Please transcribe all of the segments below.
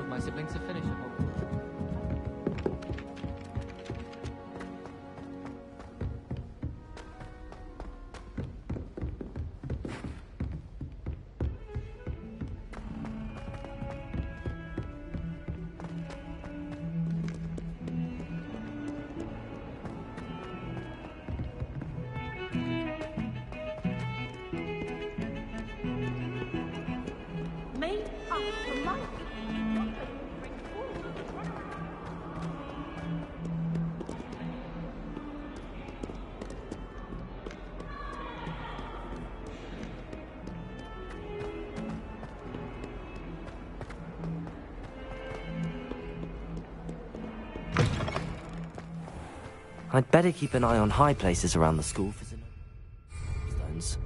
My siblings have finished at Hogwarts. Made up the life. I'd better keep an eye on high places around the school for stones.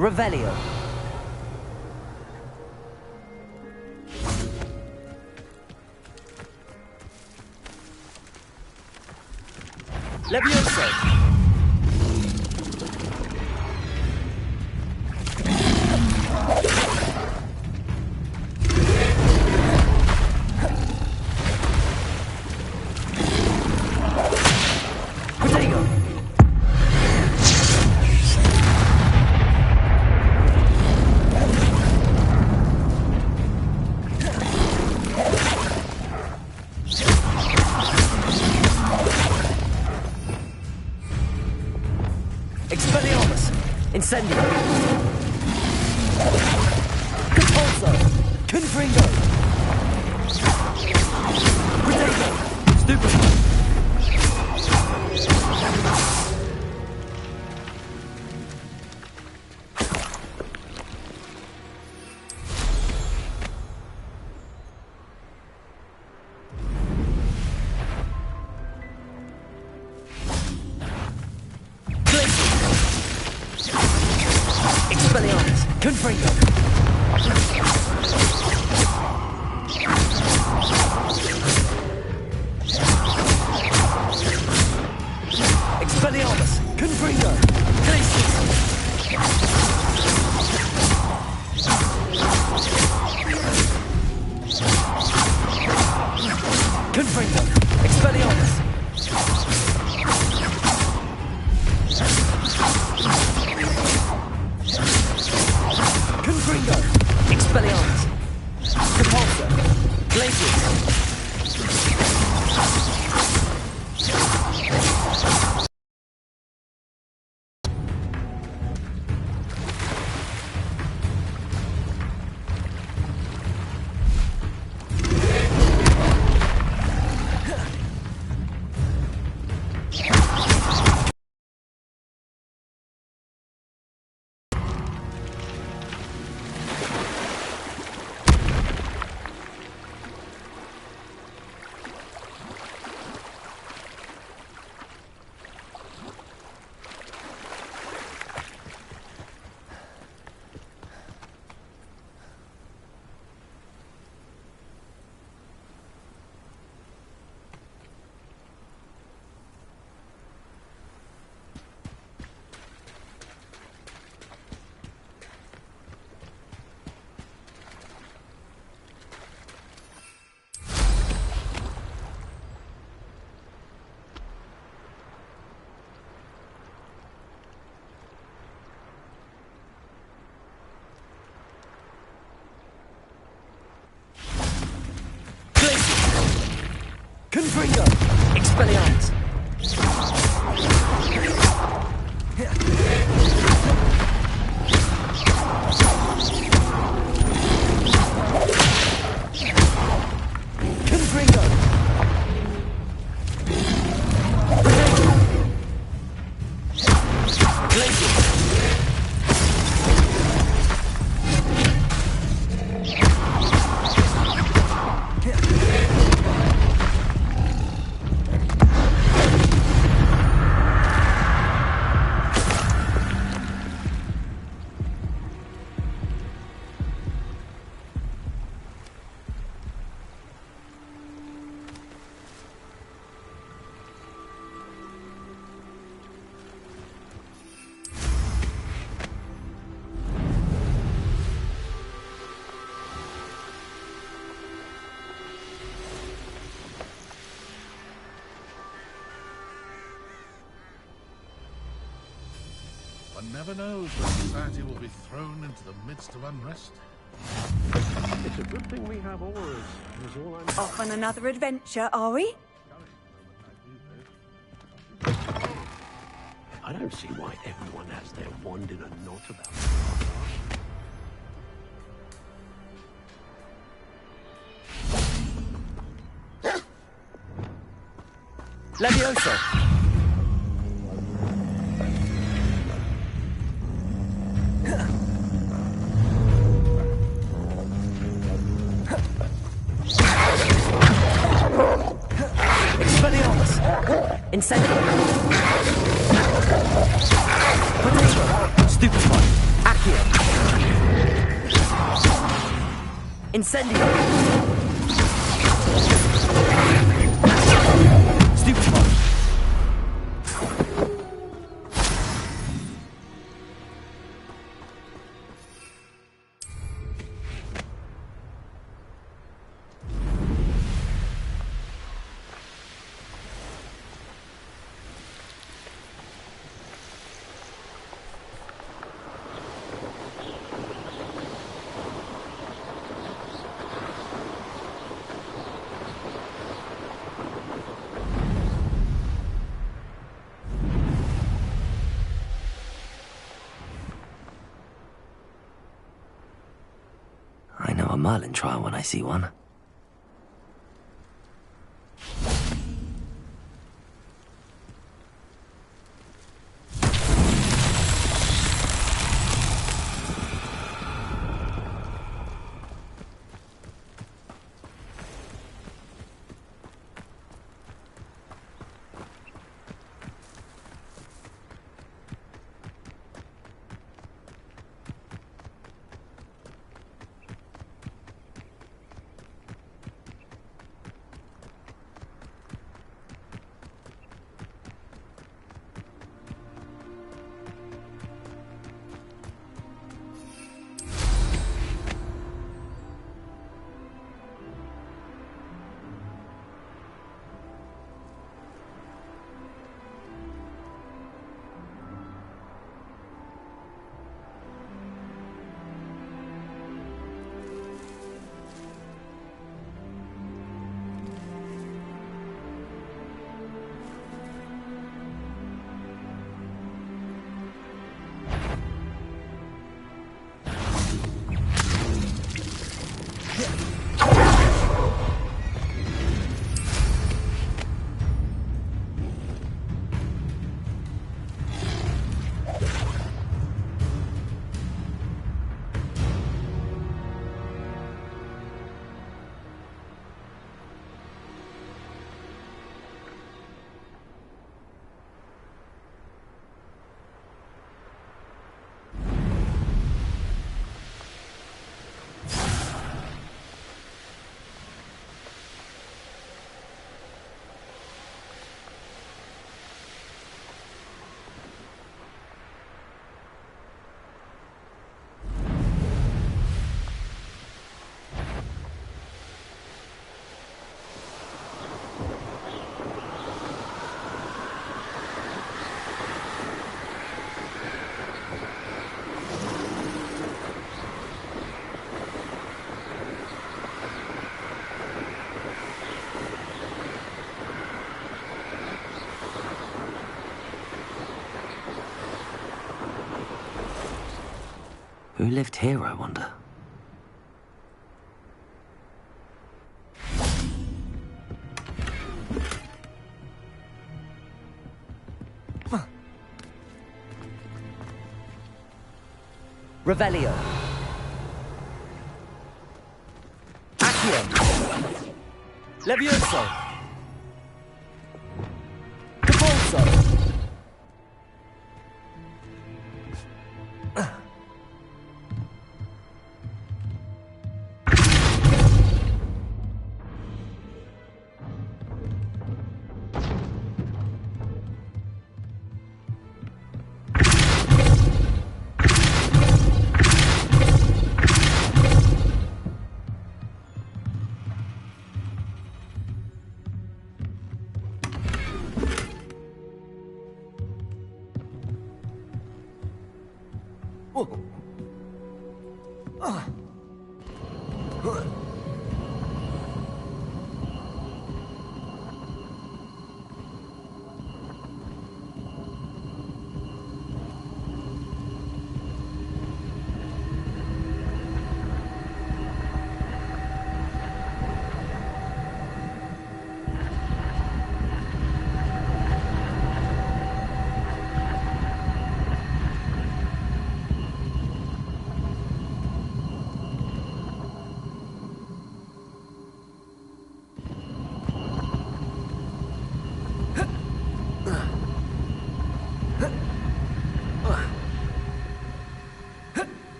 Revelio. Levioso. Incendio. Compulso. Confringo. Protego. Stupefy. Confringo. Expelliarmus. Confringo. Glacius. Confringo. Expelliarmus. Confringo! Expelliarmus! Compulso! Glacius! Confringo! Expelliarmus! Confringo! Glacius! One never knows when society will be thrown into the midst of unrest. It's a good thing we have auras, is all I'm... Off on another adventure, are we? I don't see why everyone has their wand in a knot about it. Levioso! Expelliarmus! Incendio! Potato! Stupefy! Accio! Incendio! Stupefy! I know a Merlin trial when I see one. Who lived here, I wonder? Revelio. Accio. Levioso. Capolso.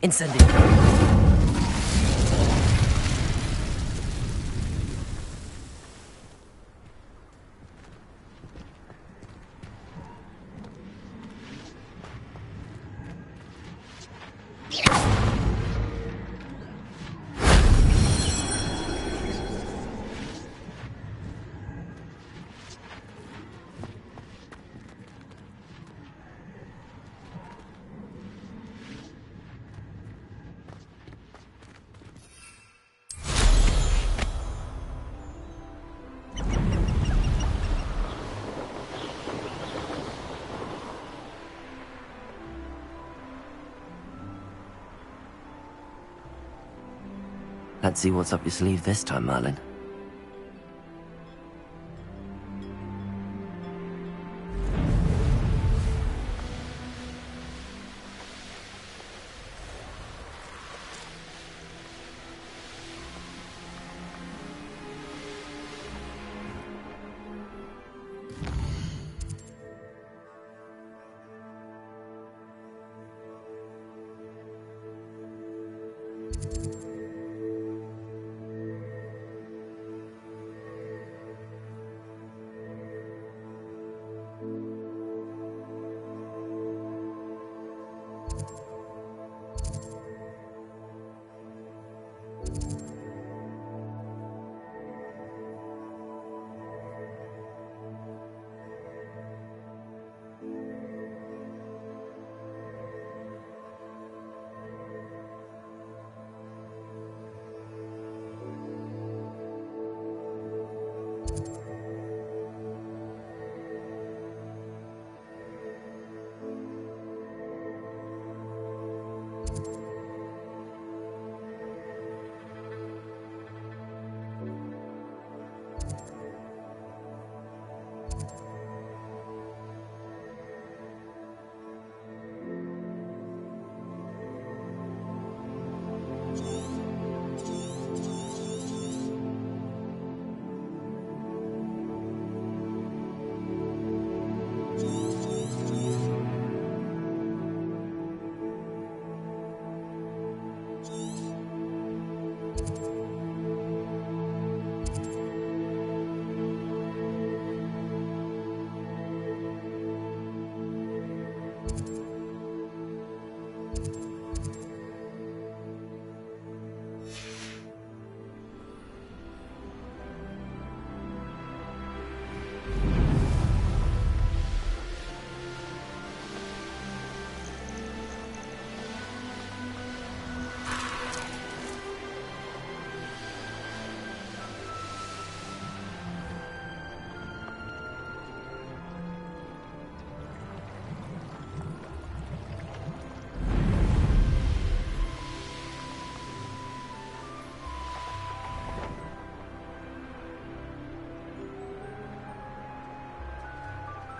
Incendiary. Let's see what's up your sleeve this time, Merlin.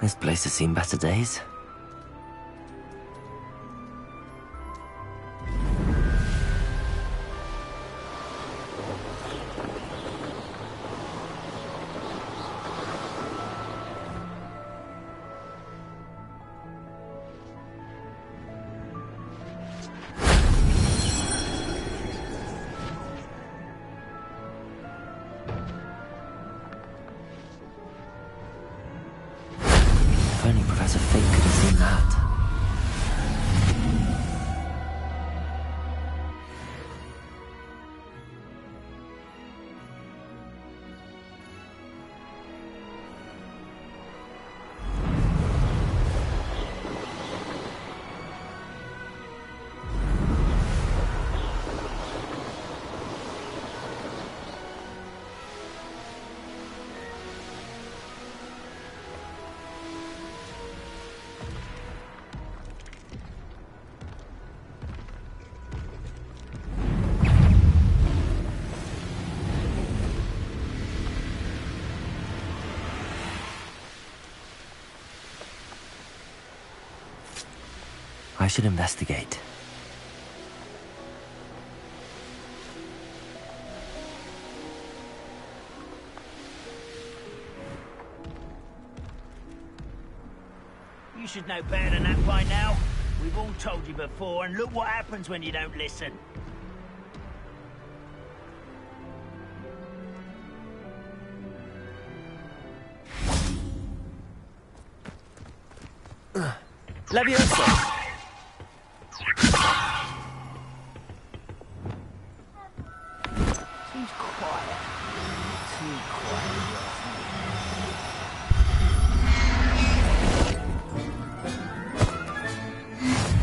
This place has seen better days. I should investigate. You should know better than that by now. We've all told you before, and look what happens when you don't listen. Levioso! Too quiet. Too quiet.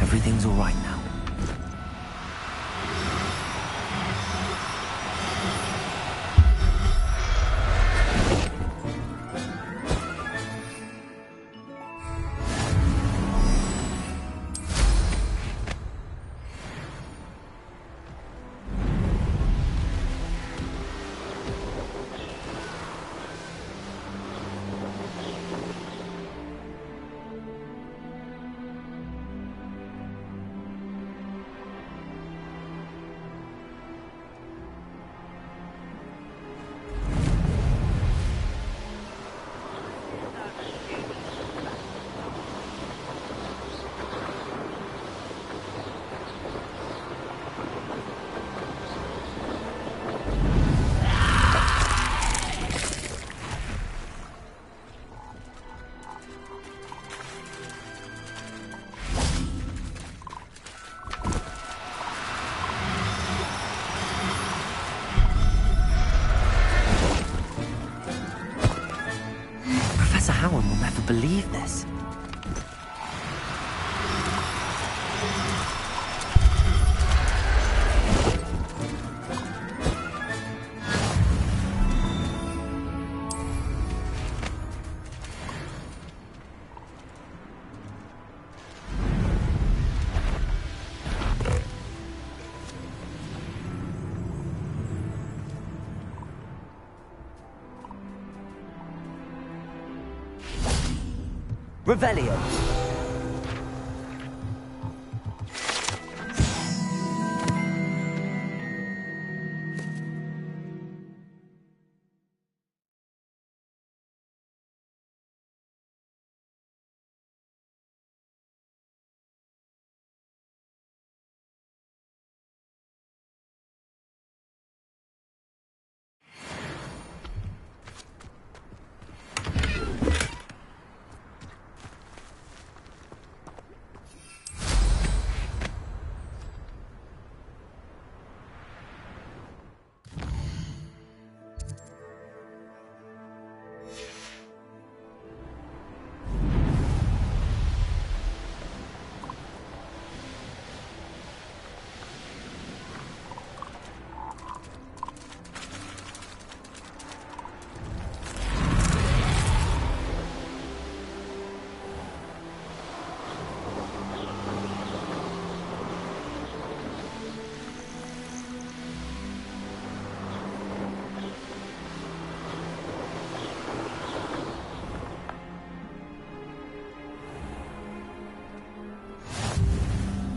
Everything's all right now. Howard will never believe this. Revelio.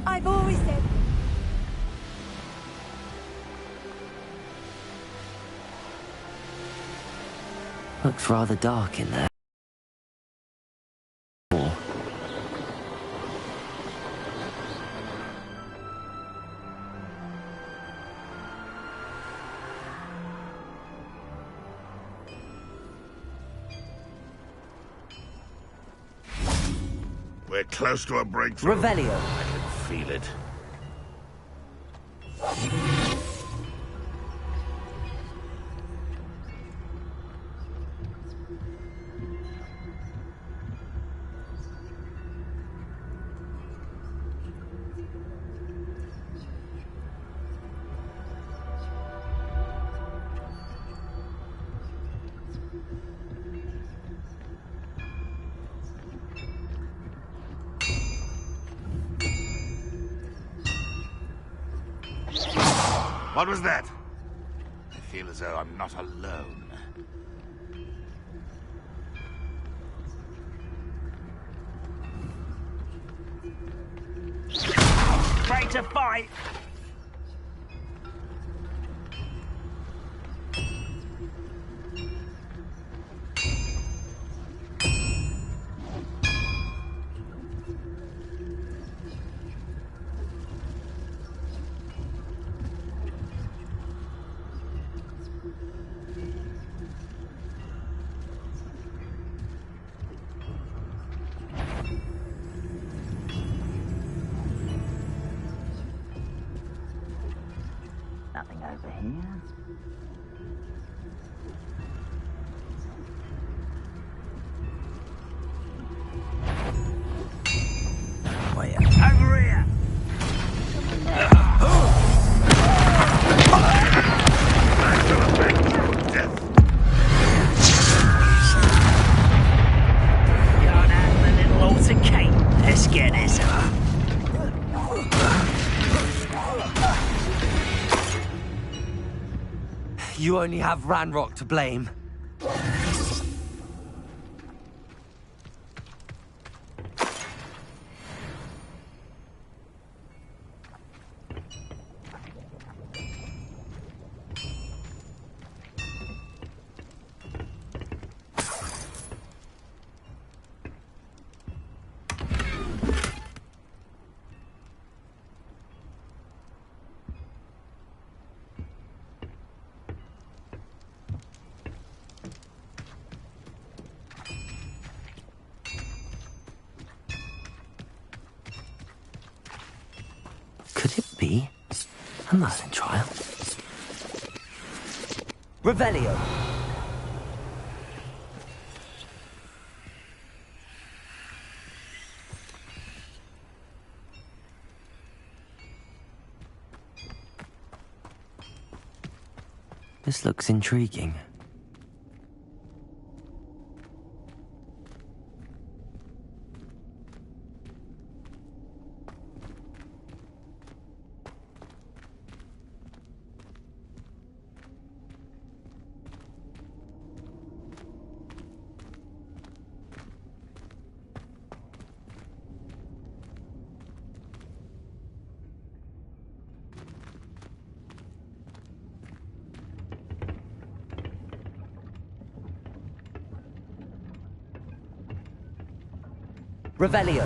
I've always said... Looks rather dark in there. We're close to a breakthrough. Revelio. I can feel it. What was that? I feel as though I'm not alone. afraid to fight. Nothing over here. Wait, over here! Can't handle a little altercation. Let's get this up. You only have Ranrock to blame. Could it be a Merlin trial? Revelio. This looks intriguing. Revelio.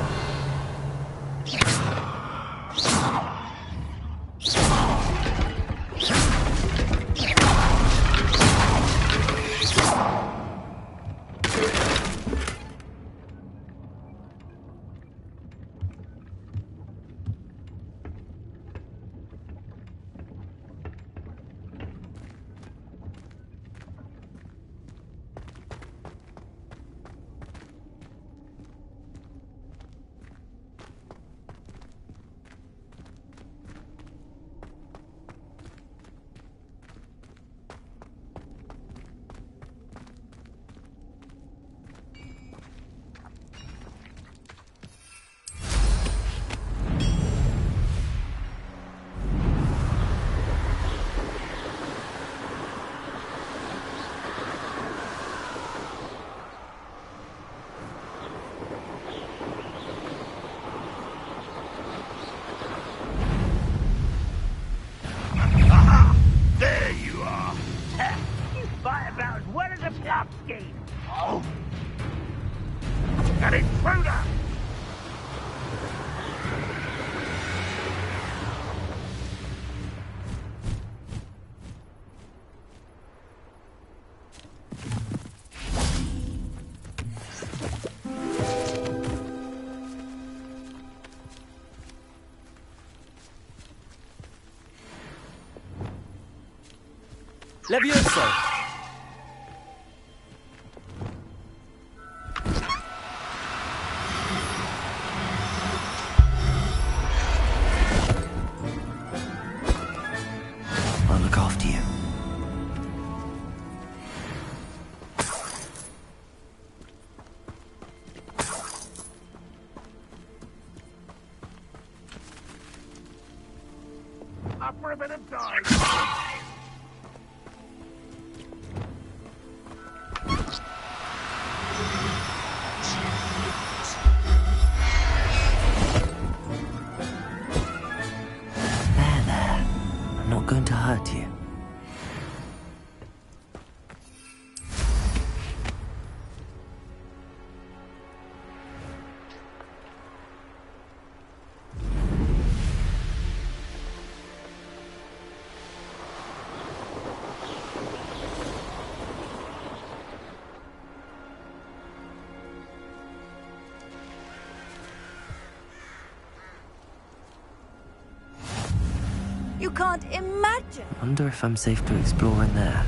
Oh! An intruder! Levioso! I'll look after you. Up for a bit of time. hurt you. You can't imagine. Wonder if I'm safe to explore in there.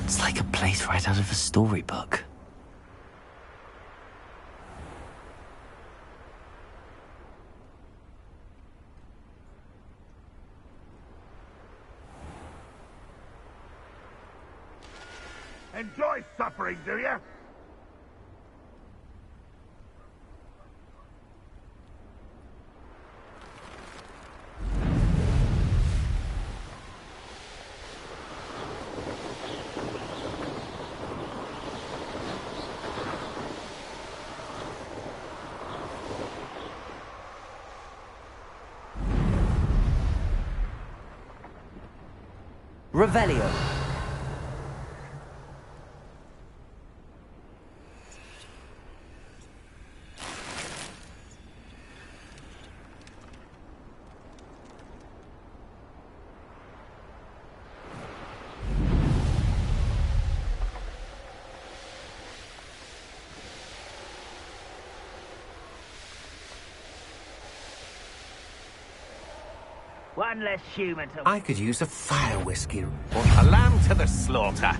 It's like a place right out of a storybook. Enjoy suffering, do you? Revelio. One less human to... I could use a fire whiskey or a lamb to the slaughter.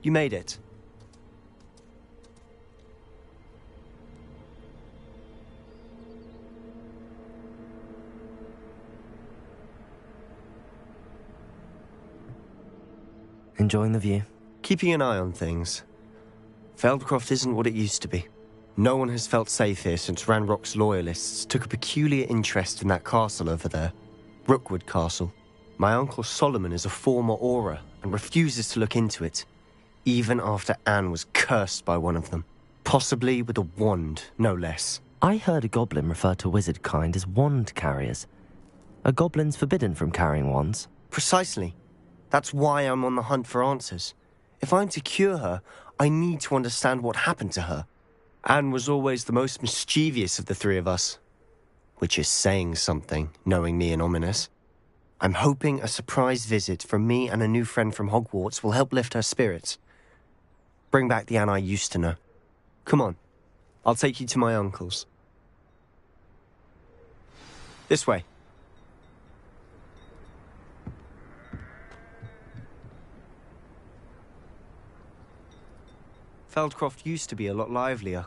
You made it. Enjoying the view? Keeping an eye on things. Feldcroft isn't what it used to be. No one has felt safe here since Ranrock's loyalists took a peculiar interest in that castle over there. Rookwood Castle. My uncle Solomon is a former Auror and refuses to look into it, even after Anne was cursed by one of them. Possibly with a wand, no less. I heard a goblin refer to wizard kind as wand carriers. Are goblins forbidden from carrying wands? Precisely. That's why I'm on the hunt for answers. If I'm to cure her, I need to understand what happened to her. Anne was always the most mischievous of the three of us. Which is saying something, knowing me and Ominous. I'm hoping a surprise visit from me and a new friend from Hogwarts will help lift her spirits. Bring back the Anne I used to know. Come on. I'll take you to my uncle's. This way. Feldcroft used to be a lot livelier.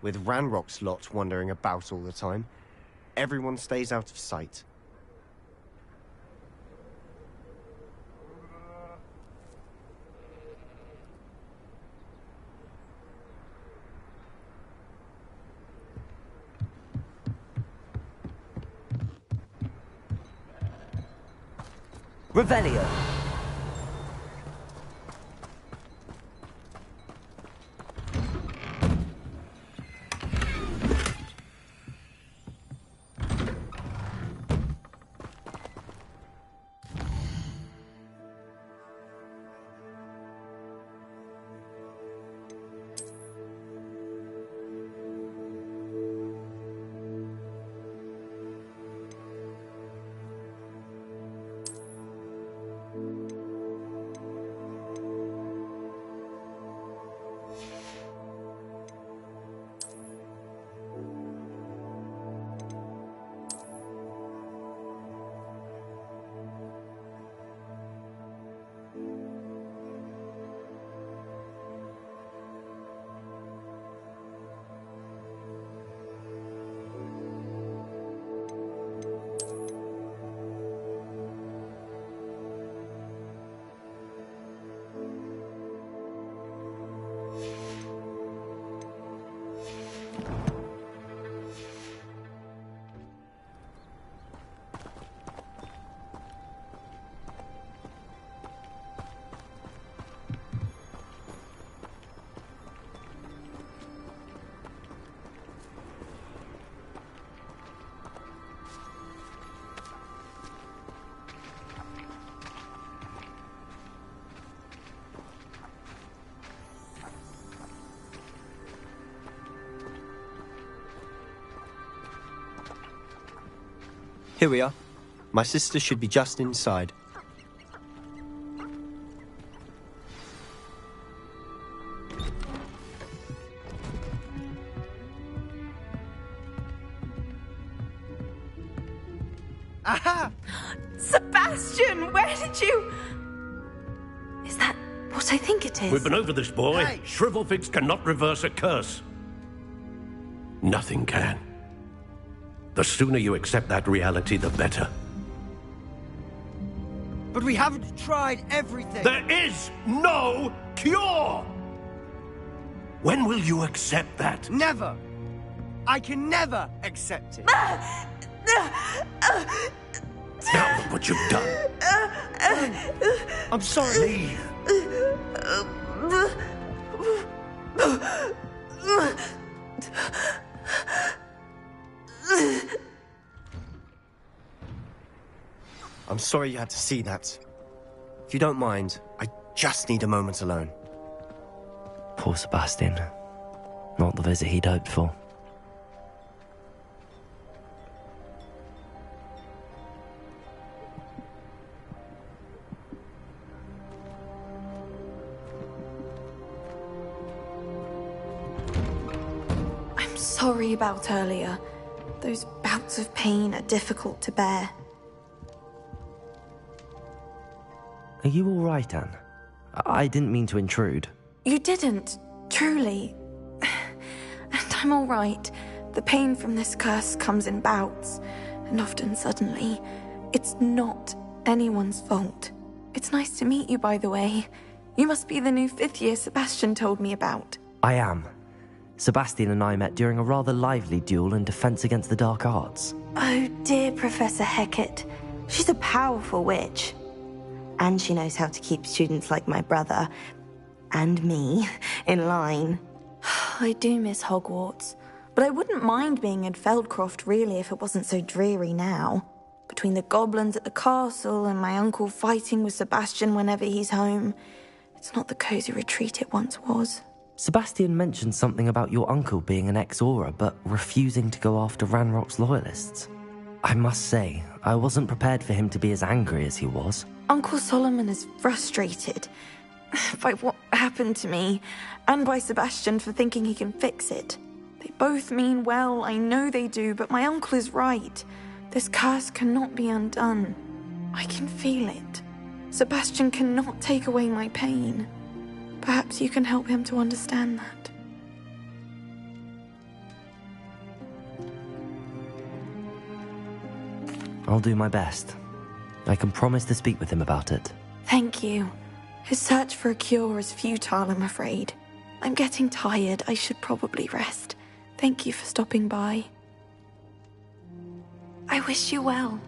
With Ranrock's lot wandering about all the time, everyone stays out of sight. Revelio. Here we are. My sister should be just inside. Aha! Sebastian, where did you... Is that what I think it is? We've been over this, boy. Hey. Shrivelfix cannot reverse a curse. Nothing can. The sooner you accept that reality, the better. But we haven't tried everything. There is no cure! When will you accept that? Never. I can never accept it. Now look what you've done. I'm sorry. Leave. I'm sorry you had to see that. If you don't mind, I just need a moment alone. Poor Sebastian. Not the visit he'd hoped for. I'm sorry about earlier. Those bouts of pain are difficult to bear. Are you all right, Anne? I didn't mean to intrude. You didn't, truly. And I'm all right. The pain from this curse comes in bouts, and often suddenly. It's not anyone's fault. It's nice to meet you, by the way. You must be the new 5th year Sebastian told me about. I am. Sebastian and I met during a rather lively duel in defense against the dark arts. Oh, dear Professor Hecat. She's a powerful witch. And she knows how to keep students like my brother, and me, in line. I do miss Hogwarts, but I wouldn't mind being in Feldcroft, really, if it wasn't so dreary now. Between the goblins at the castle and my uncle fighting with Sebastian whenever he's home, it's not the cosy retreat it once was. Sebastian mentioned something about your uncle being an ex-Auror, but refusing to go after Ranrock's loyalists. I must say, I wasn't prepared for him to be as angry as he was. Uncle Solomon is frustrated by what happened to me, and by Sebastian for thinking he can fix it. They both mean well, I know they do, but my uncle is right. This curse cannot be undone. I can feel it. Sebastian cannot take away my pain. Perhaps you can help him to understand that. I'll do my best. I can promise to speak with him about it. Thank you. His search for a cure is futile, I'm afraid. I'm getting tired. I should probably rest. Thank you for stopping by. I wish you well.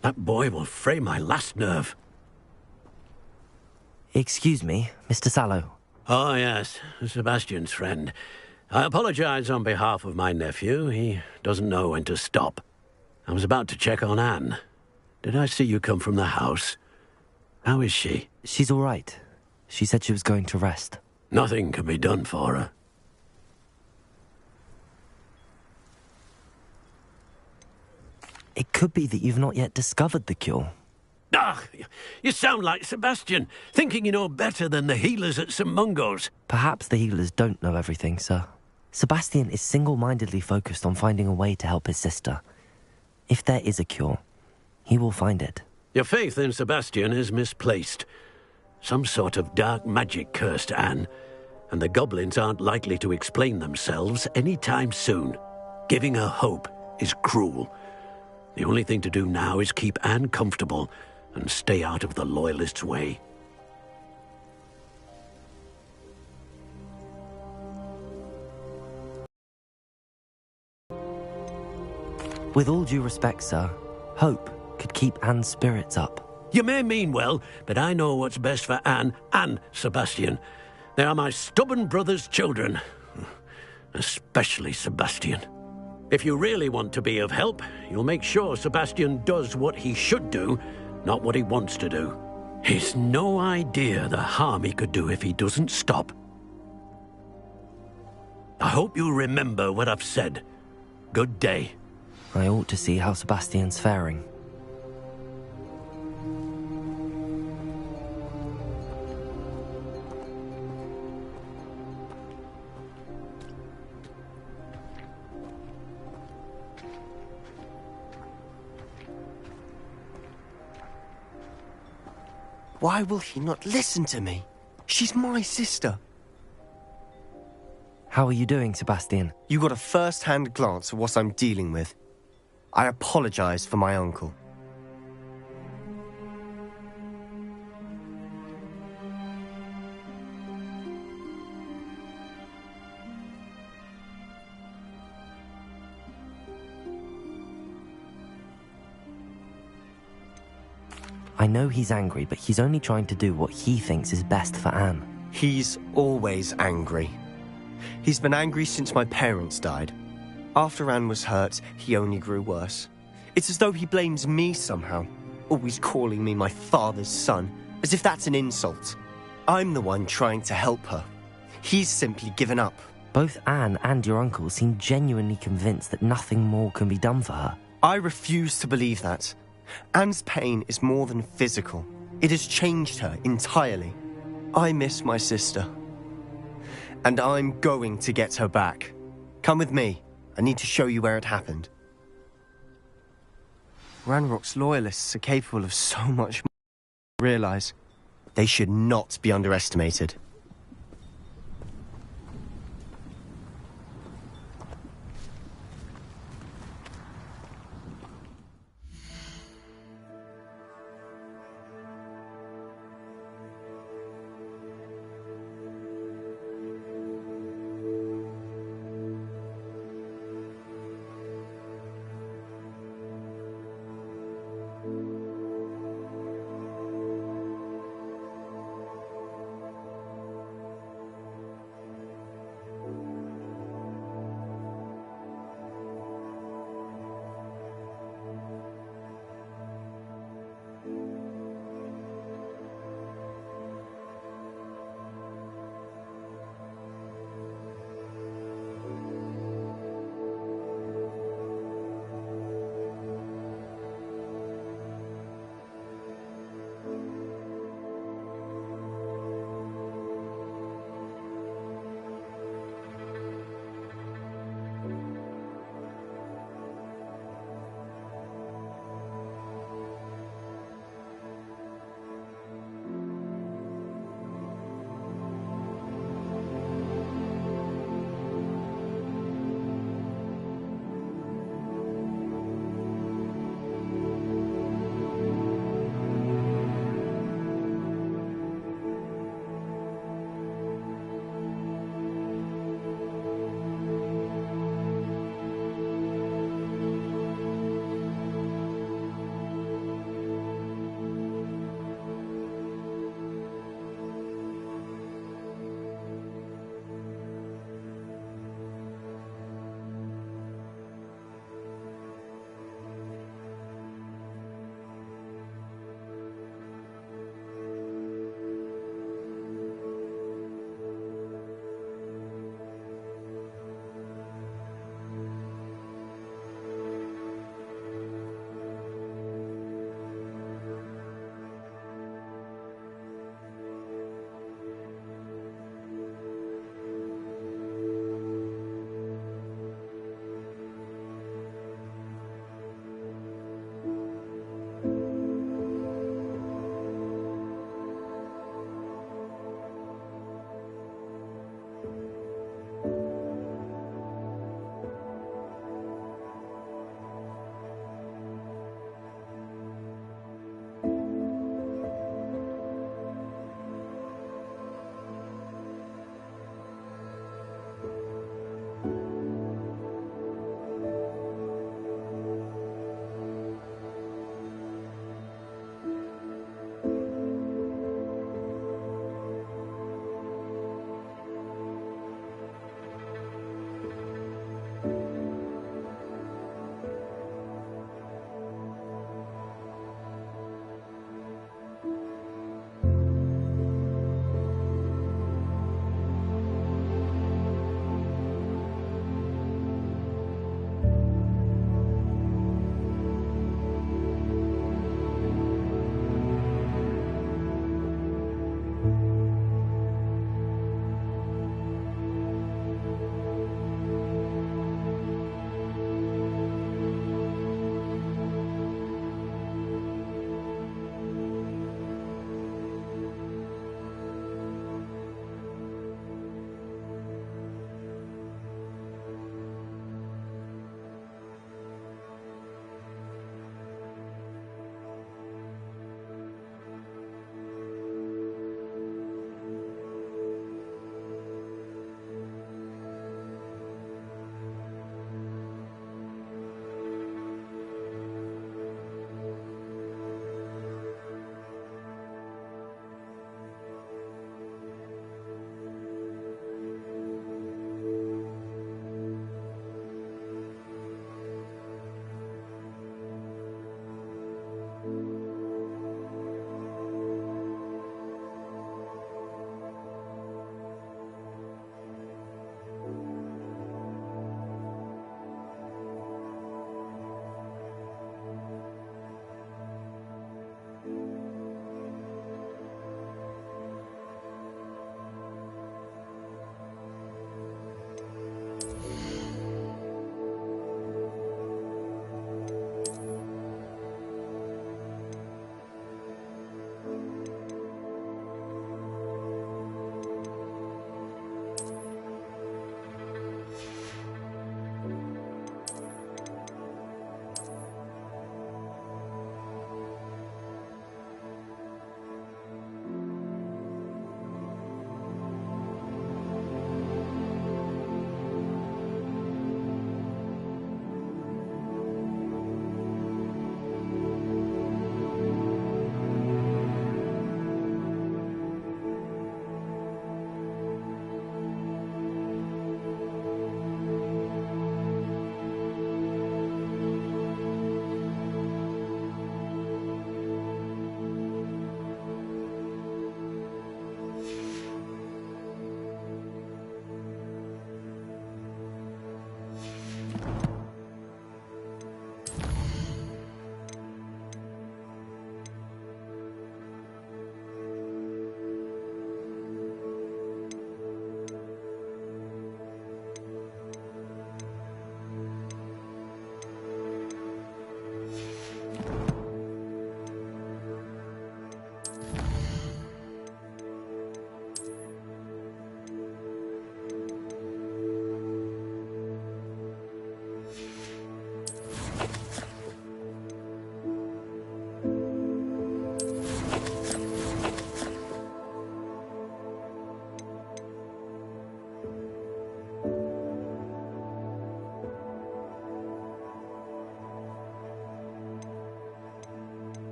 That boy will fray my last nerve. Excuse me, Mr. Sallow. Oh, yes, Sebastian's friend. I apologize on behalf of my nephew. He doesn't know when to stop. I was about to check on Anne. Did I see you come from the house? How is she? She's all right. She said she was going to rest. Nothing can be done for her. It could be that you've not yet discovered the cure. Ah, you sound like Sebastian, thinking you know better than the healers at St. Mungo's. Perhaps the healers don't know everything, sir. Sebastian is single-mindedly focused on finding a way to help his sister. If there is a cure, he will find it. Your faith in Sebastian is misplaced. Some sort of dark magic cursed Anne, and the goblins aren't likely to explain themselves anytime soon. Giving her hope is cruel. The only thing to do now is keep Anne comfortable and stay out of the Loyalists' way. With all due respect, sir, hope could keep Anne's spirits up. You may mean well, but I know what's best for Anne and Sebastian. They are my stubborn brother's children. Especially Sebastian. If you really want to be of help, you'll make sure Sebastian does what he should do, not what he wants to do. He's no idea the harm he could do if he doesn't stop. I hope you remember what I've said. Good day. I ought to see how Sebastian's faring. Why will he not listen to me? She's my sister. How are you doing, Sebastian? You got a first-hand glance at what I'm dealing with. I apologize for my uncle. I know he's angry, but he's only trying to do what he thinks is best for Anne. He's always angry. He's been angry since my parents died. After Anne was hurt, he only grew worse. It's as though he blames me somehow, always calling me my father's son, as if that's an insult. I'm the one trying to help her. He's simply given up. Both Anne and your uncle seem genuinely convinced that nothing more can be done for her. I refuse to believe that. Anne's pain is more than physical. It has changed her entirely. I miss my sister. And I'm going to get her back. Come with me. I need to show you where it happened. Ranrock's Loyalists are capable of so much more than I realize. They should not be underestimated.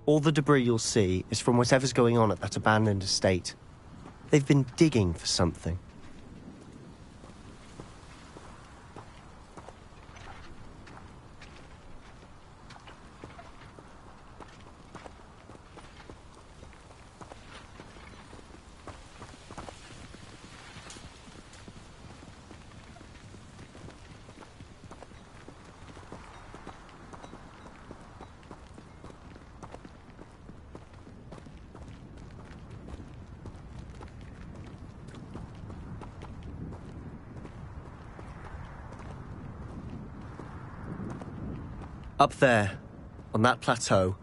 All the debris you'll see is from whatever's going on at that abandoned estate. They've been digging for something. Up there, on that plateau,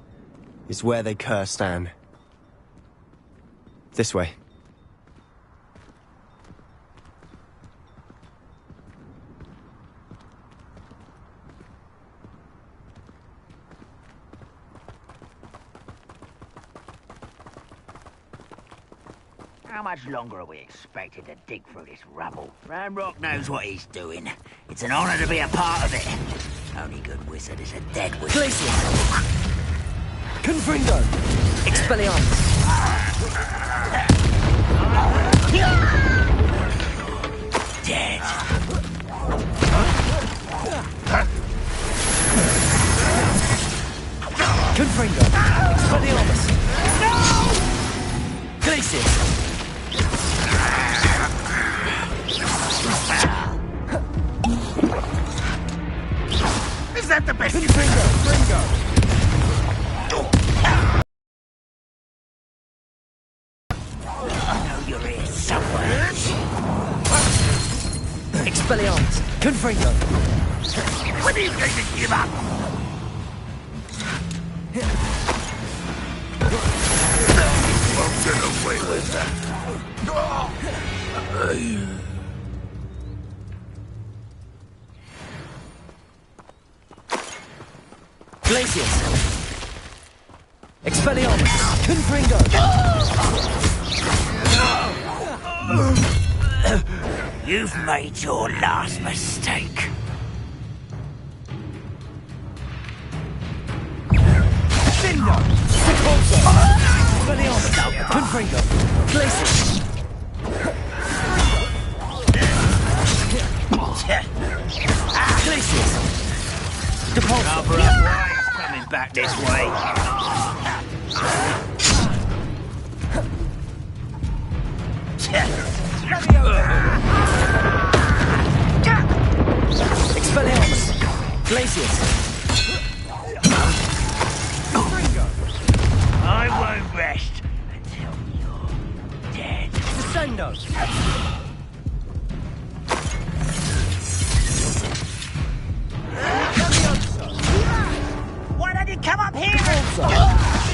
is where they cursed Anne. This way. How much longer are we expected to dig through this rubble? Ranrock knows what he's doing. It's an honor to be a part of it. Only good wizard is a dead wizard. Glacier! Confringo! Expelliarmus! Dead. Confringo! Expelliarmus! No! Glacier! Is that the best? Fringo! I know you're here somewhere. Expelliarmus! Confringo! When are you going to give up? Won't get away with that. Glacius! Expelliarmus! Confringo! You've made your last mistake. Findo! Secolso! Expelliarmus! Confringo! Glacius! Glacius! Depulso! Cover up, why he's coming back this way. Expelliarmus! Glacius! I won't rest until you're dead. Descendo! Why don't you come up here?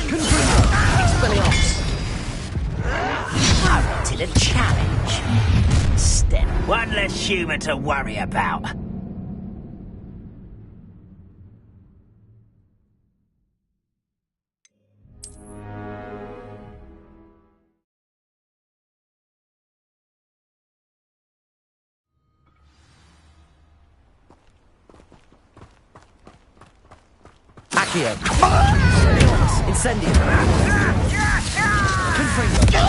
Confringo! Expelliarmus! I wanted a challenge. Instead, one less human to worry about. Accio! Expelliarmus! Incendio! Confringo!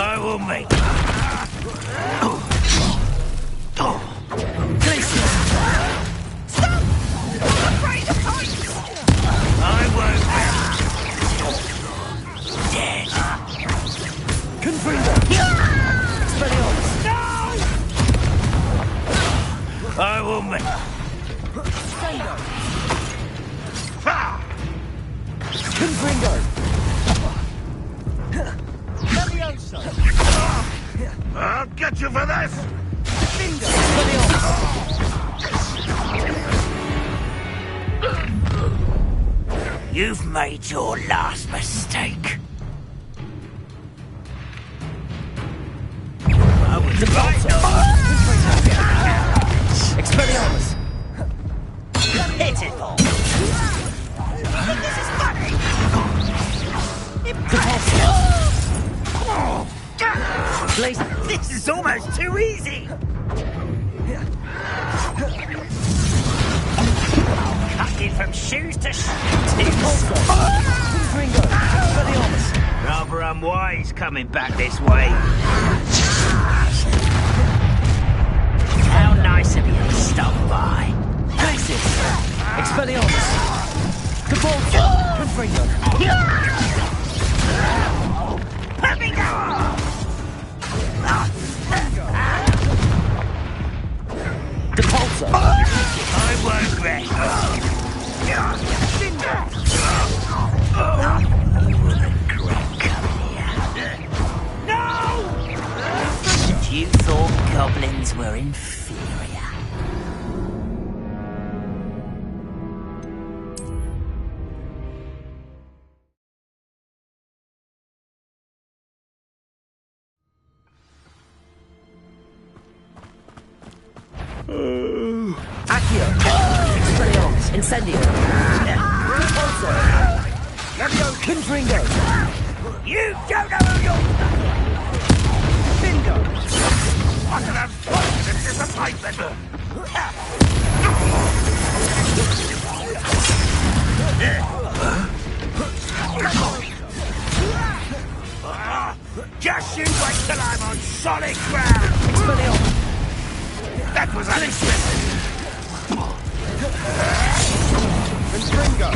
I will make Glacius! Stop! Afraid of heights! I won't rest. Dead. Confringo! Expelliarmus! No! I will make Confringo! I'll get you for this! You've made your last mistake. I was Expelliarmus! pitiful. This is funny. Glacius! This is almost too easy. Cut from shoes to shoes. Ringo, Expelliarmus. Rather unwise coming back this way. How nice of you to stop by. Glacius, Expelliarmus. Cabolto, Confringo. Let me go! Depulso. I won't rest. No! You thought goblins were inferior. Accio, Expelliarmus, Incendio. Depulso. Confringo. You don't know who you're... Bingo. What an unfortunate disappointment! Just you wait till I'm on solid ground! Expelliarmus. That was unexpected! Confringo.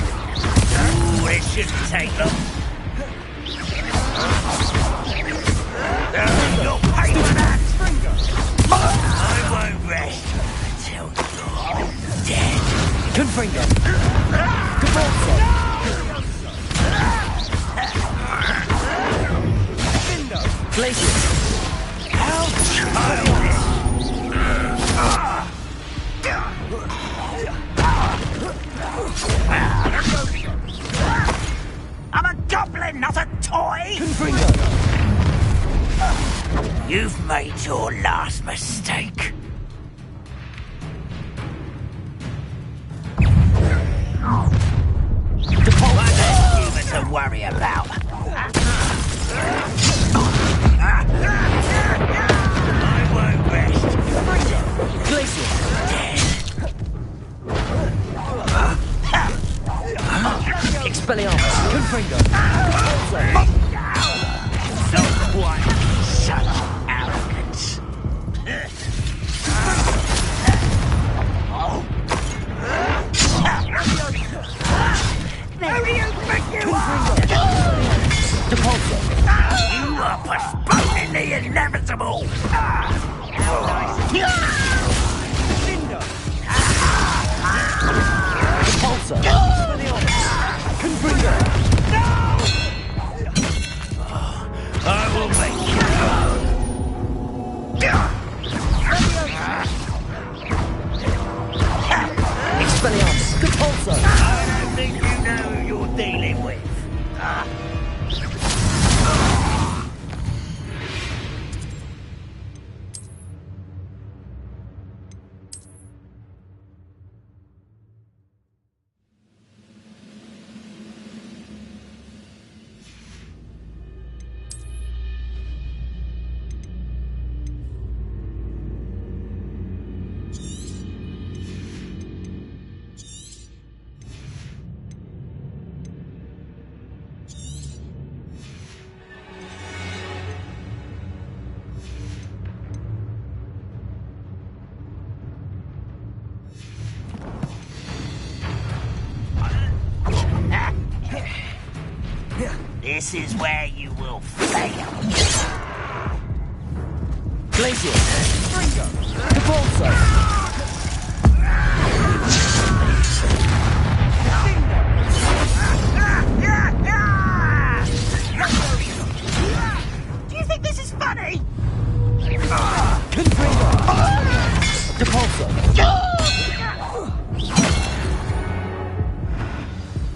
Ooh, it shouldn't take long. You'll pay for that! I won't rest until you're dead. Confringo. Cabolto. Glacius. I'm a goblin, not a toy! Confringo. You've made your last mistake. One less human to worry about. I won't rest. Glacius. Expelliarmus. Confringo. Not quite such arrogance. Who do you think you are? Depulso. You are postponing the inevitable. Depulso. Confringo. I will make you Expelliarmus. Depulso. I don't think you know who you're dealing with. This is where you will fail. Glacius. Depulso. Do you think this is funny? Confringo. Depulso.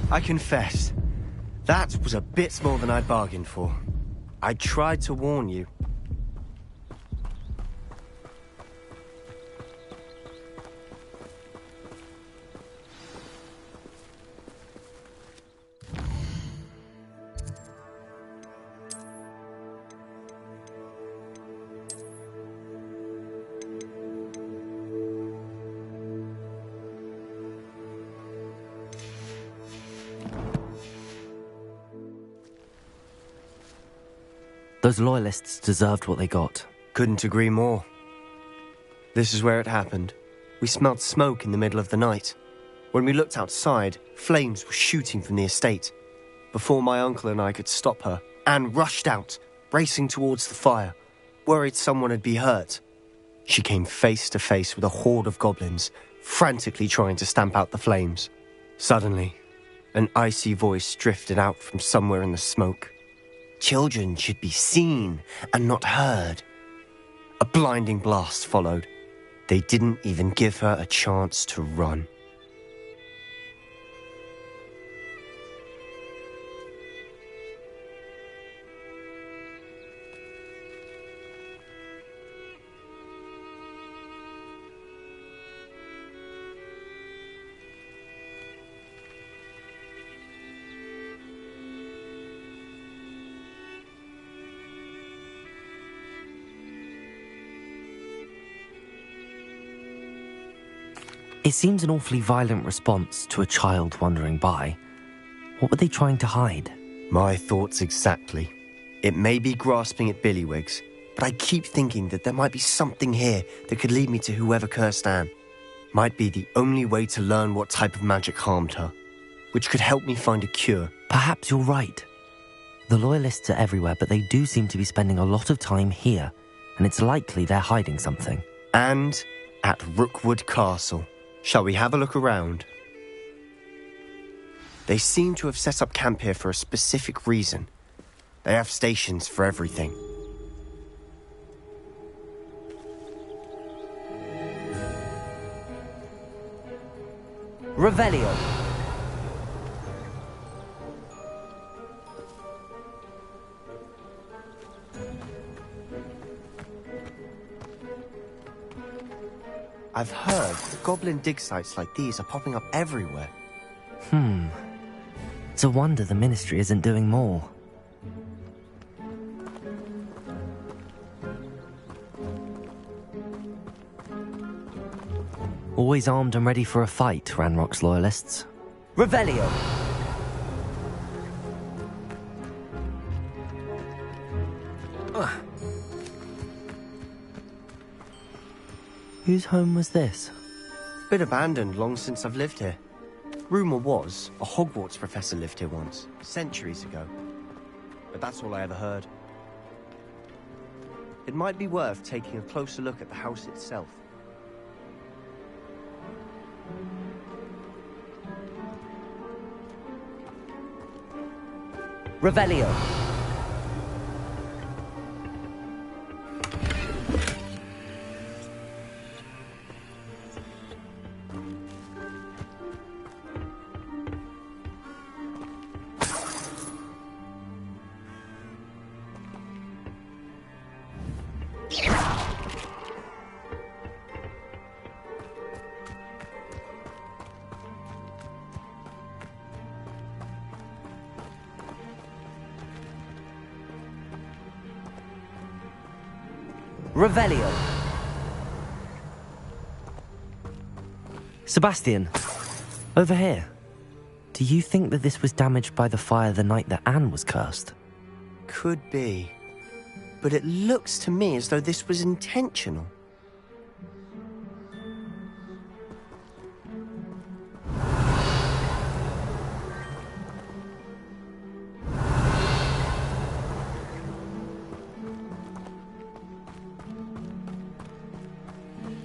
I confess, that was a bit more than I'd bargained for. I tried to warn you. Those loyalists deserved what they got. Couldn't agree more. This is where it happened. We smelled smoke in the middle of the night. When we looked outside, flames were shooting from the estate. Before my uncle and I could stop her, Anne rushed out, racing towards the fire, worried someone had been hurt. She came face to face with a horde of goblins, frantically trying to stamp out the flames. Suddenly, an icy voice drifted out from somewhere in the smoke. Children should be seen and not heard. A blinding blast followed. They didn't even give her a chance to run. It seems an awfully violent response to a child wandering by. What were they trying to hide? My thoughts exactly. It may be grasping at Billywigs, but I keep thinking that there might be something here that could lead me to whoever cursed Anne. Might be the only way to learn what type of magic harmed her, which could help me find a cure. Perhaps you're right. The Loyalists are everywhere, but they do seem to be spending a lot of time here, and it's likely they're hiding something. And at Rookwood Castle. Shall we have a look around? They seem to have set up camp here for a specific reason. They have stations for everything. Revelio. I've heard goblin dig sites like these are popping up everywhere. It's a wonder the Ministry isn't doing more. Always armed and ready for a fight, Ranrock's Loyalists. Revelio. Whose home was this? Been abandoned long since I've lived here. Rumour was a Hogwarts professor lived here once, centuries ago. But that's all I ever heard. It might be worth taking a closer look at the house itself. Revelio. Revelio. Sebastian, over here. Do you think that this was damaged by the fire the night that Anne was cursed? Could be. But it looks to me as though this was intentional.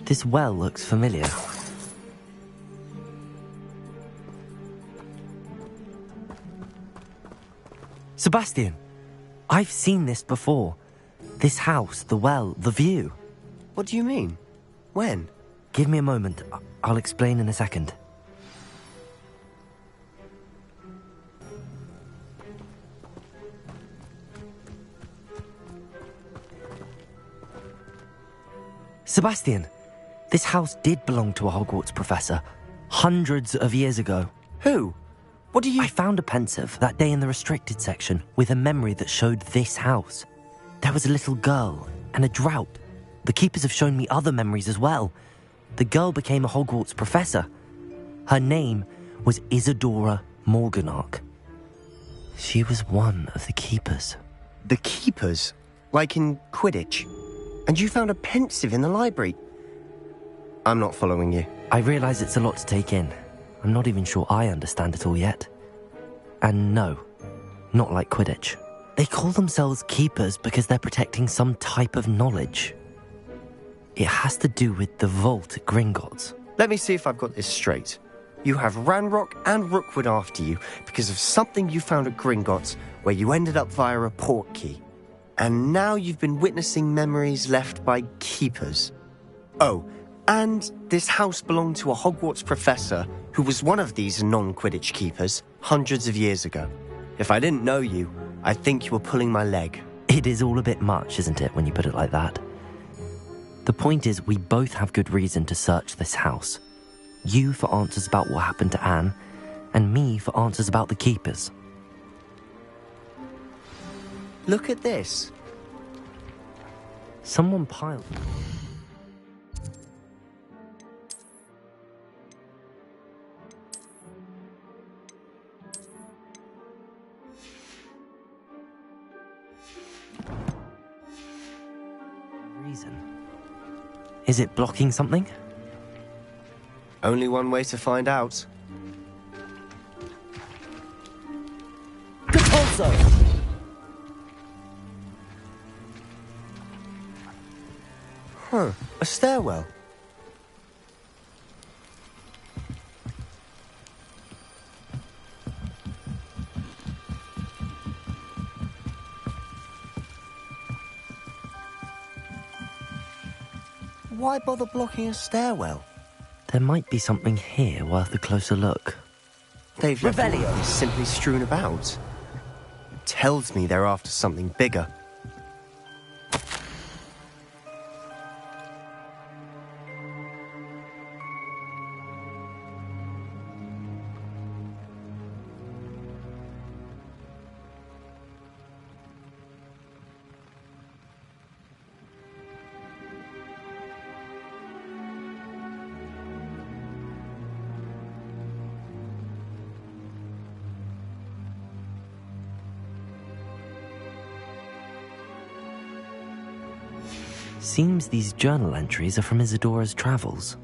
This well looks familiar. Sebastian, I've seen this before. This house, the well, the view. What do you mean? When? Give me a moment. I'll explain in a second. Sebastian, this house did belong to a Hogwarts professor, hundreds of years ago. Who? What do you... I found a pensive that day in the restricted section with a memory that showed this house. There was a little girl and a drought. The keepers have shown me other memories as well. The girl became a Hogwarts professor. Her name was Isadora Morganark. She was one of the keepers. The keepers? Like in Quidditch. And you found a pensive in the library. I'm not following you. I realise it's a lot to take in. I'm not even sure I understand it all yet. And no, not like Quidditch. They call themselves keepers because they're protecting some type of knowledge. It has to do with the vault at Gringotts. Let me see if I've got this straight. You have Ranrock and Rookwood after you because of something you found at Gringotts where you ended up via a portkey. And now you've been witnessing memories left by keepers. Oh, and this house belonged to a Hogwarts professor who was one of these non-Quidditch keepers hundreds of years ago. If I didn't know you, I'd think you were pulling my leg. It is all a bit much, isn't it, when you put it like that? The point is, we both have good reason to search this house. You for answers about what happened to Anne, and me for answers about the keepers. Look at this. Someone piled... Reason. Is it blocking something? Only one way to find out. Also. Huh, a stairwell. Why bother blocking a stairwell? There might be something here worth a closer look. They've left all Revelio. of this simply strewn about. It tells me they're after something bigger. Seems these journal entries are from Isadora's travels.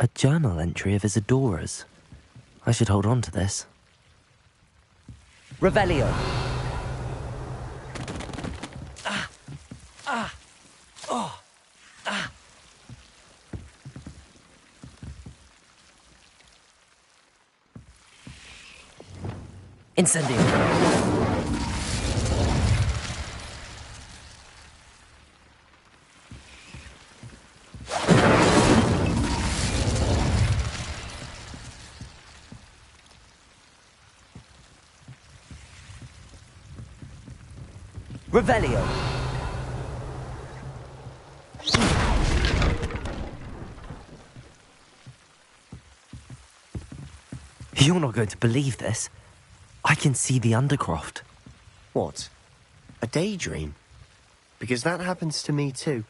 A journal entry of Isadora's. I should hold on to this. Revelio. Incendio. Revelio. You're not going to believe this. I can see the Undercroft. What? A daydream? Because that happens to me too.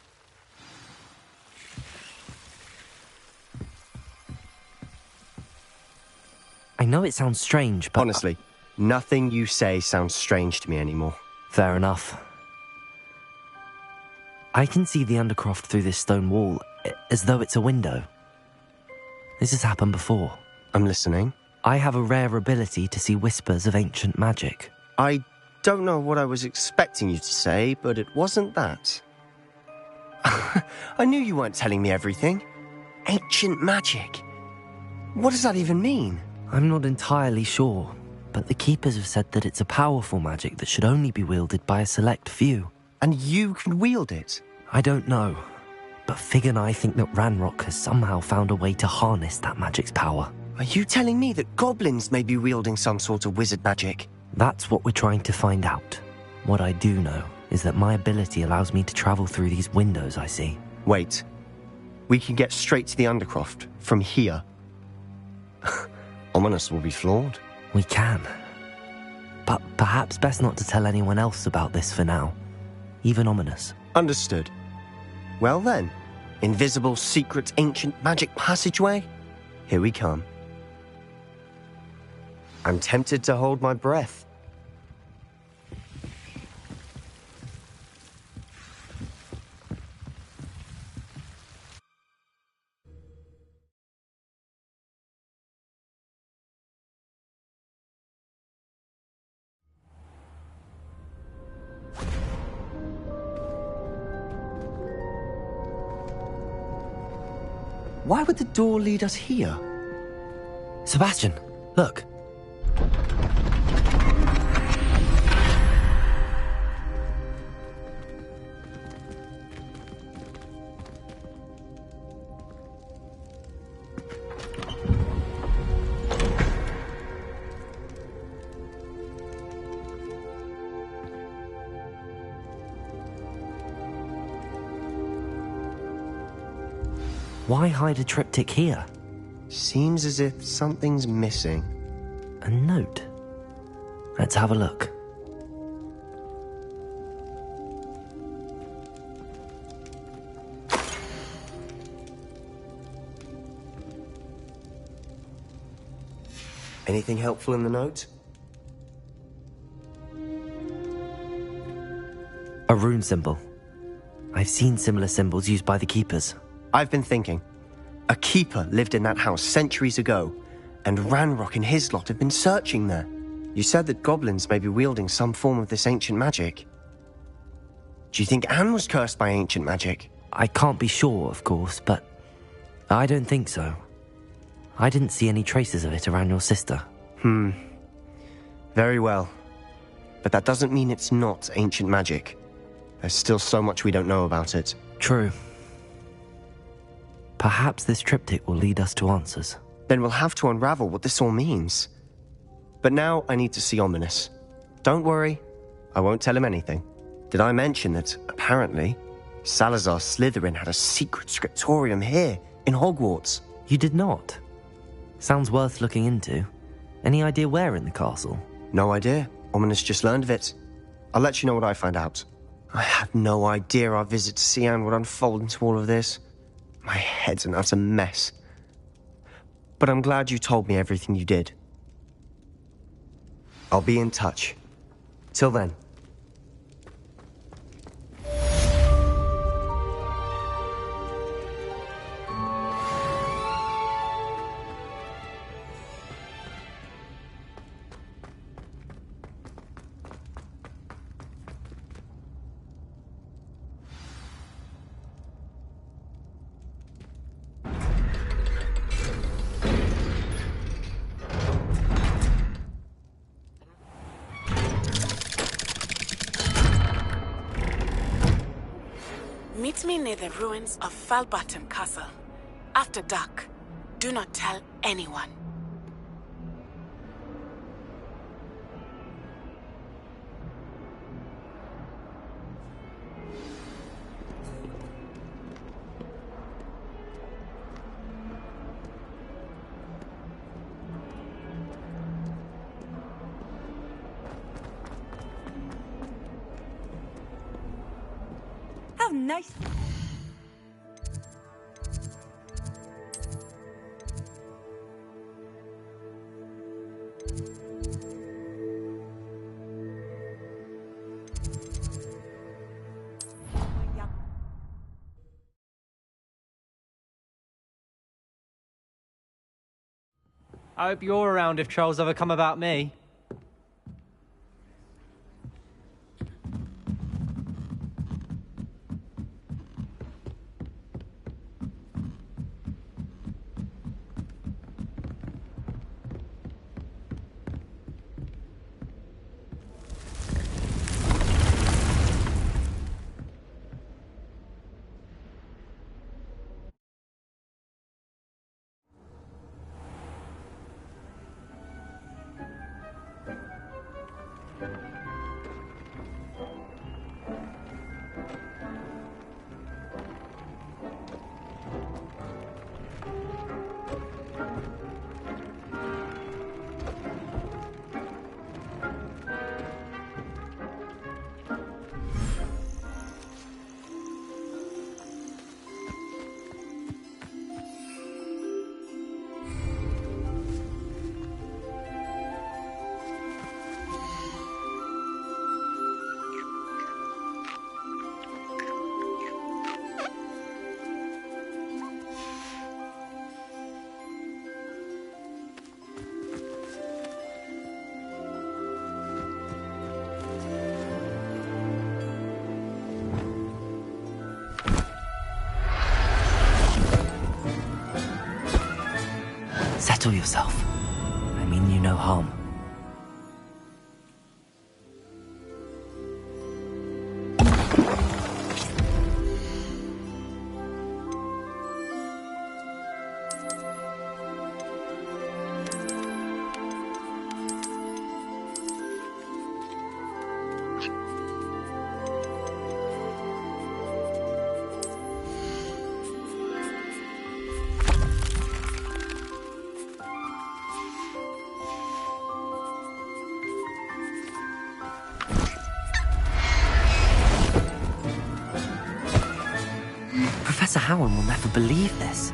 I know it sounds strange, but... Honestly, nothing you say sounds strange to me anymore. Fair enough. I can see the Undercroft through this stone wall, as though it's a window. This has happened before. I'm listening. I have a rare ability to see whispers of ancient magic. I don't know what I was expecting you to say, but it wasn't that. I knew you weren't telling me everything. Ancient magic. What does that even mean? I'm not entirely sure, but the Keepers have said that it's a powerful magic that should only be wielded by a select few. And you can wield it? I don't know, but Fig and I think that Ranrock has somehow found a way to harness that magic's power. Are you telling me that goblins may be wielding some sort of wizard magic? That's what we're trying to find out. What I do know is that my ability allows me to travel through these windows I see. Wait. We can get straight to the Undercroft from here. Ominous will be floored. We can. But perhaps best not to tell anyone else about this for now. Even Ominous. Understood. Well then, invisible, secret, ancient magic passageway? Here we come. I'm tempted to hold my breath. Why would the door lead us here? Sebastian, look. Why hide a triptych here? Seems as if something's missing. A note. Let's have a look. Anything helpful in the note? A rune symbol. I've seen similar symbols used by the keepers. I've been thinking. A keeper lived in that house centuries ago, and Ranrock and his lot have been searching there. You said that goblins may be wielding some form of this ancient magic. Do you think Anne was cursed by ancient magic? I can't be sure, of course, but I don't think so. I didn't see any traces of it around your sister. Very well. But that doesn't mean it's not ancient magic. There's still so much we don't know about it. True. Perhaps this triptych will lead us to answers. Then we'll have to unravel what this all means. But now I need to see Ominous. Don't worry, I won't tell him anything. Did I mention that, apparently, Salazar Slytherin had a secret scriptorium here, in Hogwarts? You did not? Sounds worth looking into. Any idea where in the castle? No idea. Ominous just learned of it. I'll let you know what I find out. I had no idea our visit to Cian would unfold into all of this. My head's an utter mess. But I'm glad you told me everything you did. I'll be in touch. Till then. Meet me near the ruins of Falbottom Castle. After dark. Do not tell anyone. How nice. I hope you're around if trolls ever come about me. Settle yourself. I mean you no harm. Professor Howard will never believe this.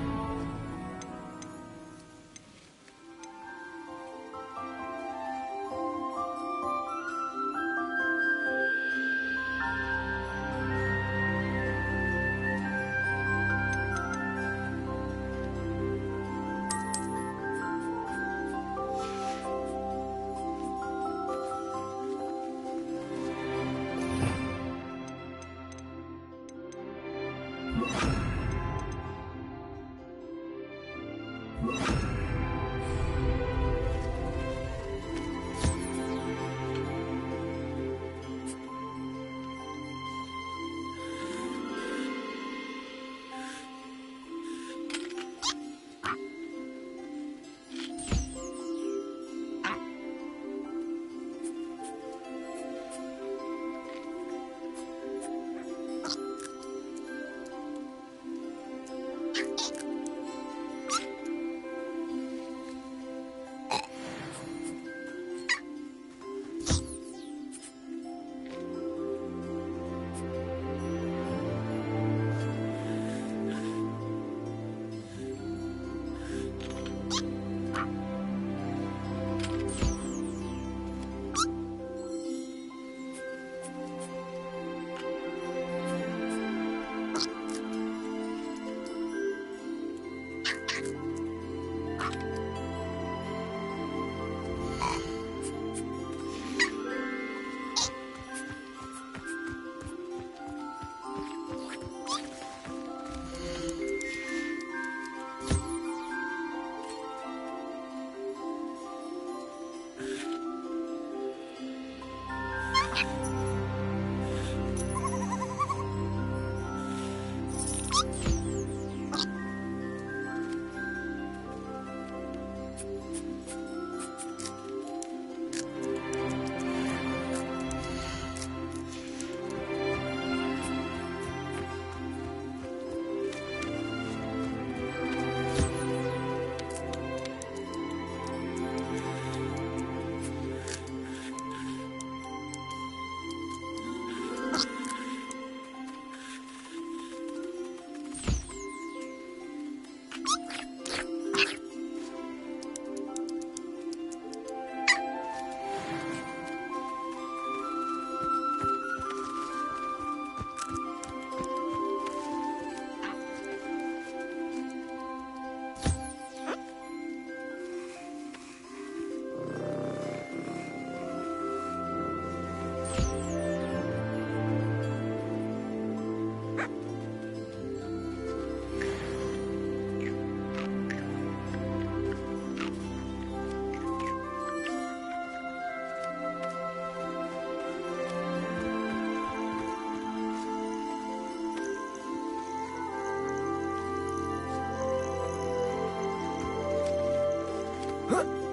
Huh?